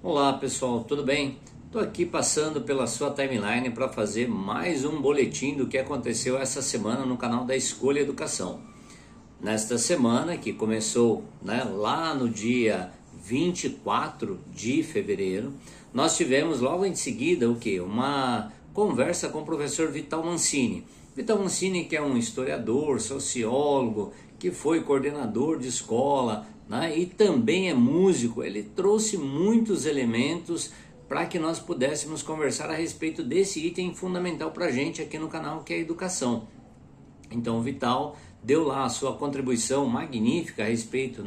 Olá pessoal, tudo bem? Estou aqui passando pela sua timeline para fazer mais um boletim do que aconteceu essa semana no canal da Escolha Educação. Nesta semana, que começou lá no dia 24 de fevereiro, nós tivemos logo em seguida uma conversa com o professor Vital Mancini. Vital Mancini, que é um historiador, sociólogo, que foi coordenador de escola, e também é músico. Ele trouxe muitos elementos para que nós pudéssemos conversar a respeito desse item fundamental para a gente aqui no canal, que é a educação. Então o Vital deu lá a sua contribuição magnífica a respeito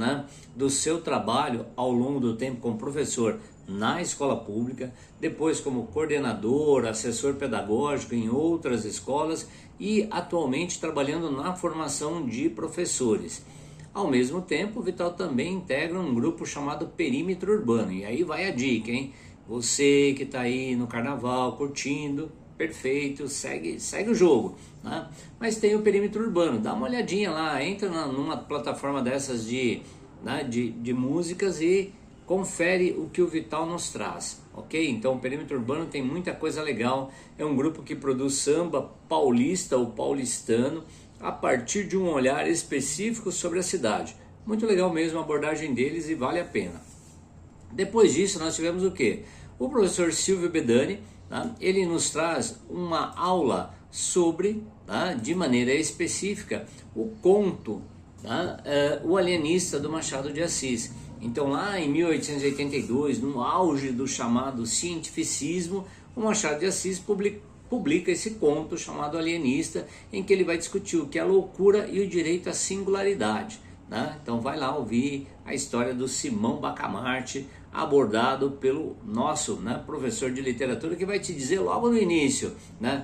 do seu trabalho ao longo do tempo como professor na escola pública, depois como coordenador, assessor pedagógico em outras escolas e atualmente trabalhando na formação de professores. Ao mesmo tempo, o Vital também integra um grupo chamado Perímetro Urbano. E aí vai a dica, hein? Você que está aí no carnaval curtindo, perfeito, segue o jogo, Mas tem o Perímetro Urbano, dá uma olhadinha lá, entra numa plataforma dessas de músicas e confere o que o Vital nos traz, ok? Então o Perímetro Urbano tem muita coisa legal, é um grupo que produz samba paulista ou paulistano a partir de um olhar específico sobre a cidade. Muito legal mesmo a abordagem deles e vale a pena. Depois disso nós tivemos o quê? O professor Silvio Bedani, ele nos traz uma aula sobre, de maneira específica, o conto, O Alienista do Machado de Assis. Então lá em 1882, no auge do chamado cientificismo, o Machado de Assis publica esse conto chamado Alienista, em que ele vai discutir o que é a loucura e o direito à singularidade. Então vai lá ouvir a história do Simão Bacamarte, abordado pelo nosso professor de literatura, que vai te dizer logo no início,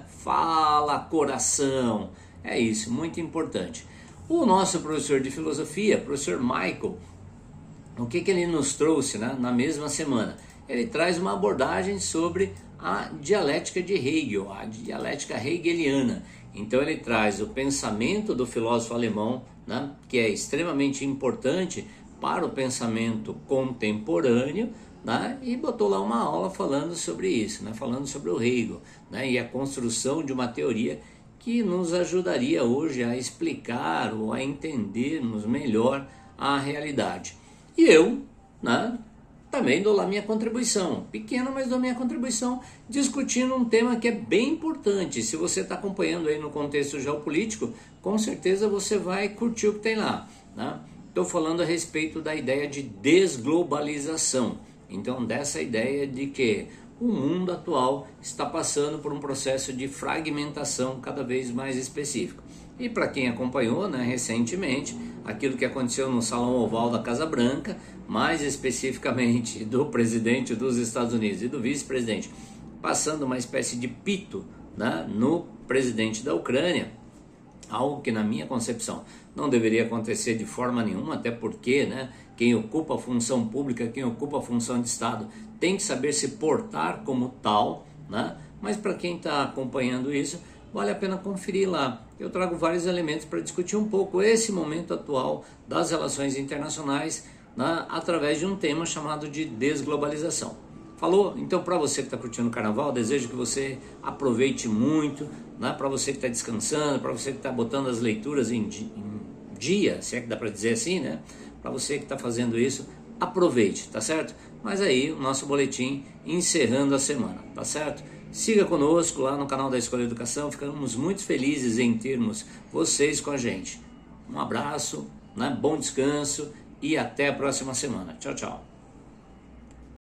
fala coração, é isso, muito importante. O nosso professor de filosofia, professor Michael, o que ele nos trouxe na mesma semana? Ele traz uma abordagem sobre a dialética de Hegel, a dialética hegeliana. Então ele traz o pensamento do filósofo alemão, que é extremamente importante para o pensamento contemporâneo, e botou lá uma aula falando sobre isso, falando sobre o Hegel, e a construção de uma teoria que nos ajudaria hoje a explicar ou a entendermos melhor a realidade. E eu, também dou lá minha contribuição, pequena, mas dou minha contribuição, discutindo um tema que é bem importante. Se você está acompanhando aí no contexto geopolítico, com certeza você vai curtir o que tem lá. Estou falando a respeito da ideia de desglobalização. Então, dessa ideia de que o mundo atual está passando por um processo de fragmentação cada vez mais específico. E para quem acompanhou recentemente aquilo que aconteceu no Salão Oval da Casa Branca, mais especificamente do presidente dos Estados Unidos e do vice-presidente, passando uma espécie de pito no presidente da Ucrânia, algo que na minha concepção não deveria acontecer de forma nenhuma, até porque quem ocupa a função pública, quem ocupa a função de Estado, tem que saber se portar como tal, mas para quem está acompanhando isso, vale a pena conferir lá. Eu trago vários elementos para discutir um pouco esse momento atual das relações internacionais através de um tema chamado de desglobalização. Falou? Então, para você que está curtindo o carnaval, desejo que você aproveite muito, para você que está descansando, para você que está botando as leituras em dia, se é que dá para dizer assim, para você que está fazendo isso, aproveite, tá certo? Mas aí, o nosso boletim encerrando a semana, tá certo? Siga conosco lá no canal da Escolha Educação, ficamos muito felizes em termos vocês com a gente. Um abraço, bom descanso e até a próxima semana. Tchau, tchau.